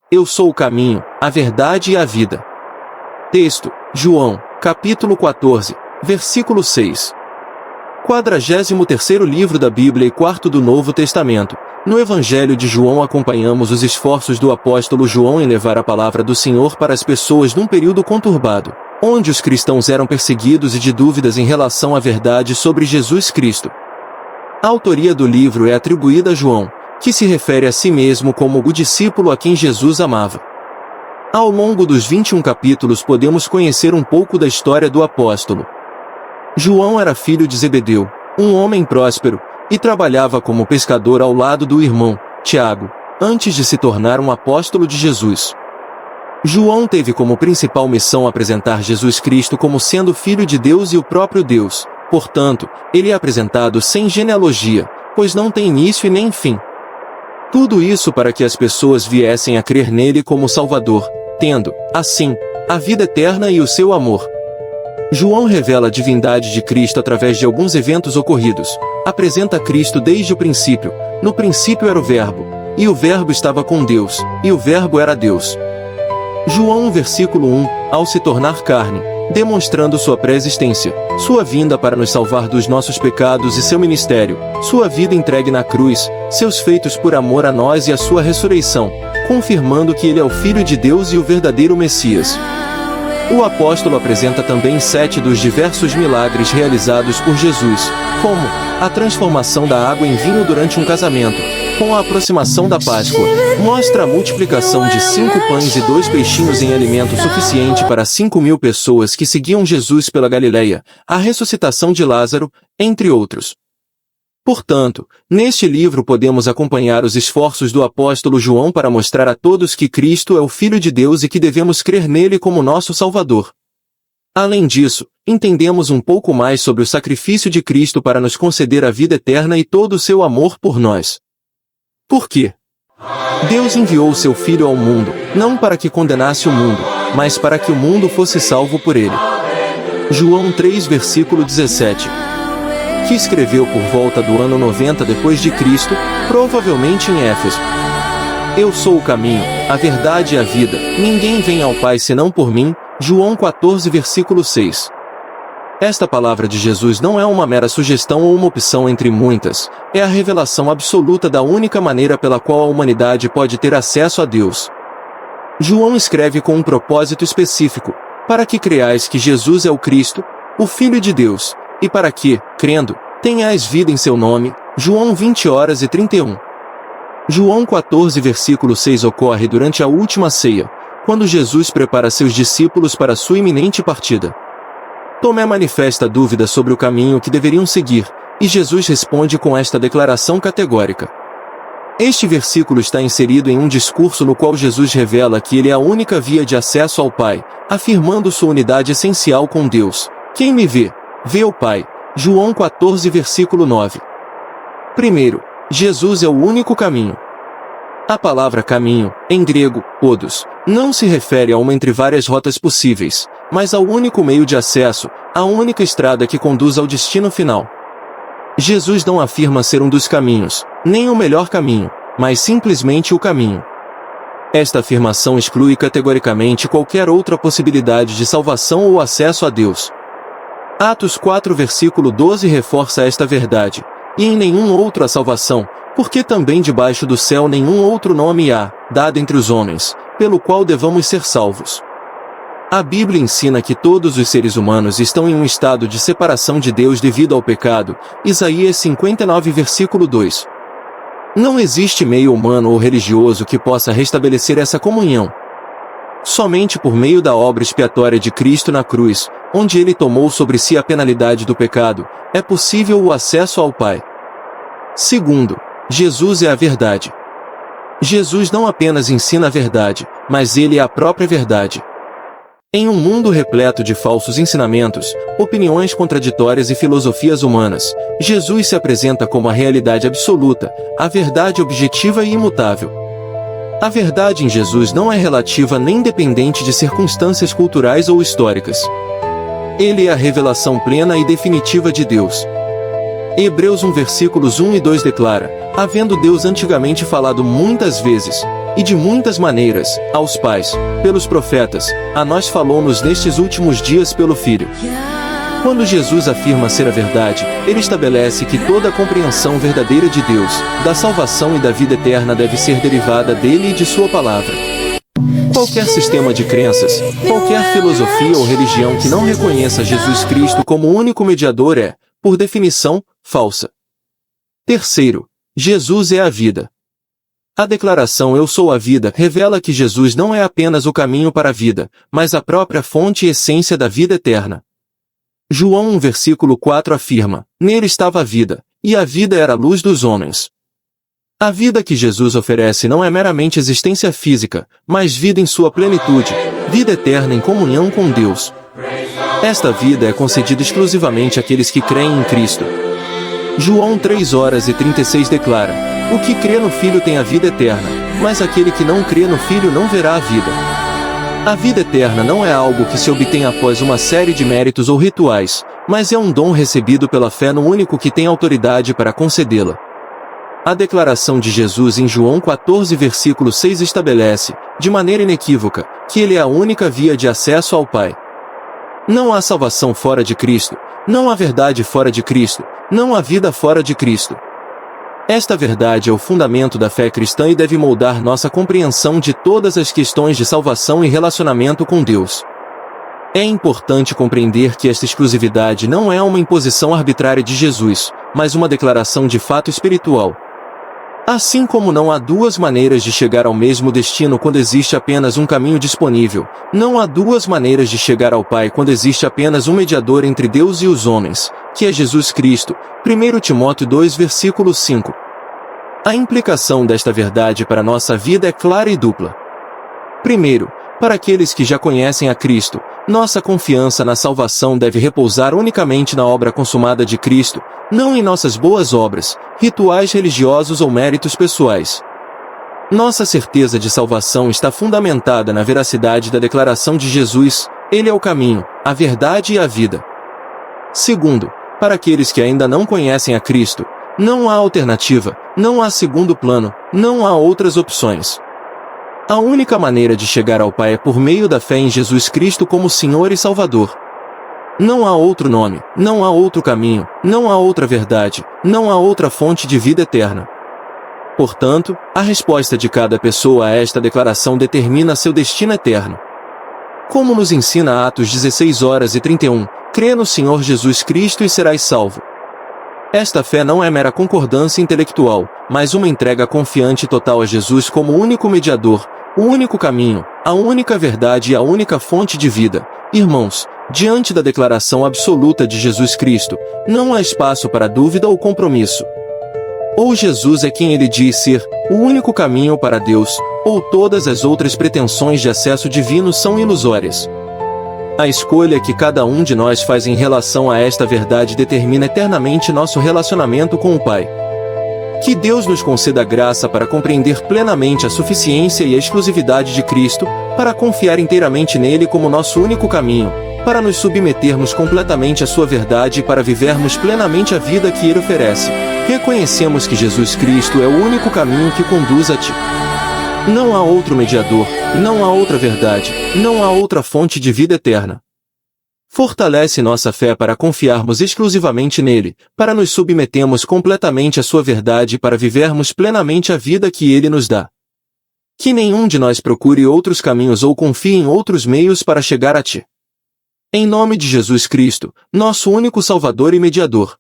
Eu sou o caminho, a verdade e a vida. Texto: João, capítulo 14, versículo 6. 43º livro da Bíblia e quarto do Novo Testamento. No Evangelho de João acompanhamos os esforços do apóstolo João em levar a palavra do Senhor para as pessoas num período conturbado, onde os cristãos eram perseguidos e de dúvidas em relação à verdade sobre Jesus Cristo. A autoria do livro é atribuída a João, que se refere a si mesmo como o discípulo a quem Jesus amava. Ao longo dos 21 capítulos podemos conhecer um pouco da história do apóstolo. João era filho de Zebedeu, um homem próspero, e trabalhava como pescador ao lado do irmão, Tiago, antes de se tornar um apóstolo de Jesus. João teve como principal missão apresentar Jesus Cristo como sendo Filho de Deus e o próprio Deus. Portanto, ele é apresentado sem genealogia, pois não tem início e nem fim. Tudo isso para que as pessoas viessem a crer nele como Salvador, tendo, assim, a vida eterna e o seu amor. João revela a divindade de Cristo através de alguns eventos ocorridos. Apresenta Cristo desde o princípio. No princípio era o Verbo, e o Verbo estava com Deus, e o Verbo era Deus. João 1, versículo 1, ao se tornar carne, demonstrando sua pré-existência, sua vinda para nos salvar dos nossos pecados e seu ministério, sua vida entregue na cruz, seus feitos por amor a nós e a sua ressurreição, confirmando que ele é o Filho de Deus e o verdadeiro Messias. O apóstolo apresenta também 7 dos diversos milagres realizados por Jesus, como a transformação da água em vinho durante um casamento, com a aproximação da Páscoa, mostra a multiplicação de 5 pães e 2 peixinhos em alimento suficiente para 5.000 pessoas que seguiam Jesus pela Galileia, a ressuscitação de Lázaro, entre outros. Portanto, neste livro podemos acompanhar os esforços do apóstolo João para mostrar a todos que Cristo é o Filho de Deus e que devemos crer nele como nosso Salvador. Além disso, entendemos um pouco mais sobre o sacrifício de Cristo para nos conceder a vida eterna e todo o seu amor por nós. Por quê? Deus enviou seu Filho ao mundo, não para que condenasse o mundo, mas para que o mundo fosse salvo por ele. João 3, versículo 17. Que escreveu por volta do ano 90 depois de Cristo, provavelmente em Éfeso. Eu sou o caminho, a verdade e a vida, ninguém vem ao Pai senão por mim. João 14, versículo 6. Esta palavra de Jesus não é uma mera sugestão ou uma opção entre muitas, é a revelação absoluta da única maneira pela qual a humanidade pode ter acesso a Deus. João escreve com um propósito específico, para que creais que Jesus é o Cristo, o Filho de Deus, e para que, crendo, tenhais vida em seu nome. João 20:31. João 14, versículo 6 ocorre durante a última ceia, quando Jesus prepara seus discípulos para sua iminente partida. Tomé manifesta dúvida sobre o caminho que deveriam seguir, e Jesus responde com esta declaração categórica. Este versículo está inserido em um discurso no qual Jesus revela que ele é a única via de acesso ao Pai, afirmando sua unidade essencial com Deus. Quem me vê, vê o Pai. João 14, versículo 9. Primeiro, Jesus é o único caminho. A palavra caminho, em grego, odos, não se refere a uma entre várias rotas possíveis, mas ao único meio de acesso, a única estrada que conduz ao destino final. Jesus não afirma ser um dos caminhos, nem o melhor caminho, mas simplesmente o caminho. Esta afirmação exclui categoricamente qualquer outra possibilidade de salvação ou acesso a Deus. Atos 4, versículo 12 reforça esta verdade. E em nenhum outro há salvação, porque também debaixo do céu nenhum outro nome há, dado entre os homens, pelo qual devamos ser salvos. A Bíblia ensina que todos os seres humanos estão em um estado de separação de Deus devido ao pecado. Isaías 59, versículo 2. Não existe meio humano ou religioso que possa restabelecer essa comunhão. Somente por meio da obra expiatória de Cristo na cruz, onde ele tomou sobre si a penalidade do pecado, é possível o acesso ao Pai. Segundo, Jesus é a verdade. Jesus não apenas ensina a verdade, mas ele é a própria verdade. Em um mundo repleto de falsos ensinamentos, opiniões contraditórias e filosofias humanas, Jesus se apresenta como a realidade absoluta, a verdade objetiva e imutável. A verdade em Jesus não é relativa nem dependente de circunstâncias culturais ou históricas. Ele é a revelação plena e definitiva de Deus. Hebreus 1, versículos 1 e 2 declara: havendo Deus antigamente falado muitas vezes, e de muitas maneiras, aos pais, pelos profetas, a nós falou-nos nestes últimos dias pelo Filho. Quando Jesus afirma ser a verdade, ele estabelece que toda a compreensão verdadeira de Deus, da salvação e da vida eterna deve ser derivada dele e de sua palavra. Qualquer sistema de crenças, qualquer filosofia ou religião que não reconheça Jesus Cristo como único mediador é, por definição, falsa. Terceiro, Jesus é a vida. A declaração "Eu sou a vida" revela que Jesus não é apenas o caminho para a vida, mas a própria fonte e essência da vida eterna. João 1 versículo 4 afirma: "Nele estava a vida, e a vida era a luz dos homens." A vida que Jesus oferece não é meramente existência física, mas vida em sua plenitude, vida eterna em comunhão com Deus. Esta vida é concedida exclusivamente àqueles que creem em Cristo. João 3:36 declara: "O que crê no Filho tem a vida eterna, mas aquele que não crê no Filho não verá a vida." A vida eterna não é algo que se obtém após uma série de méritos ou rituais, mas é um dom recebido pela fé no único que tem autoridade para concedê-la. A declaração de Jesus em João 14 versículo 6 estabelece, de maneira inequívoca, que ele é a única via de acesso ao Pai. Não há salvação fora de Cristo, não há verdade fora de Cristo, não há vida fora de Cristo. Esta verdade é o fundamento da fé cristã e deve moldar nossa compreensão de todas as questões de salvação e relacionamento com Deus. É importante compreender que esta exclusividade não é uma imposição arbitrária de Jesus, mas uma declaração de fato espiritual. Assim como não há duas maneiras de chegar ao mesmo destino quando existe apenas um caminho disponível, não há duas maneiras de chegar ao Pai quando existe apenas um mediador entre Deus e os homens, que é Jesus Cristo. 1 Timóteo 2 versículo 5. A implicação desta verdade para nossa vida é clara e dupla. Primeiro, para aqueles que já conhecem a Cristo, nossa confiança na salvação deve repousar unicamente na obra consumada de Cristo, não em nossas boas obras, rituais religiosos ou méritos pessoais. Nossa certeza de salvação está fundamentada na veracidade da declaração de Jesus: Ele é o caminho, a verdade e a vida. Segundo, para aqueles que ainda não conhecem a Cristo, não há alternativa, não há segundo plano, não há outras opções. A única maneira de chegar ao Pai é por meio da fé em Jesus Cristo como Senhor e Salvador. Não há outro nome, não há outro caminho, não há outra verdade, não há outra fonte de vida eterna. Portanto, a resposta de cada pessoa a esta declaração determina seu destino eterno. Como nos ensina Atos 16:31, crê no Senhor Jesus Cristo e serás salvo. Esta fé não é mera concordância intelectual, mas uma entrega confiante total a Jesus como o único mediador, o único caminho, a única verdade e a única fonte de vida. Irmãos, diante da declaração absoluta de Jesus Cristo, não há espaço para dúvida ou compromisso. Ou Jesus é quem ele diz ser, o único caminho para Deus, ou todas as outras pretensões de acesso divino são ilusórias. A escolha que cada um de nós faz em relação a esta verdade determina eternamente nosso relacionamento com o Pai. Que Deus nos conceda a graça para compreender plenamente a suficiência e a exclusividade de Cristo, para confiar inteiramente nele como nosso único caminho, para nos submetermos completamente à sua verdade e para vivermos plenamente a vida que ele oferece. Reconhecemos que Jesus Cristo é o único caminho que conduz a ti. Não há outro mediador, não há outra verdade, não há outra fonte de vida eterna. Fortalece nossa fé para confiarmos exclusivamente nele, para nos submetermos completamente à sua verdade e para vivermos plenamente a vida que ele nos dá. Que nenhum de nós procure outros caminhos ou confie em outros meios para chegar a ti. Em nome de Jesus Cristo, nosso único Salvador e Mediador.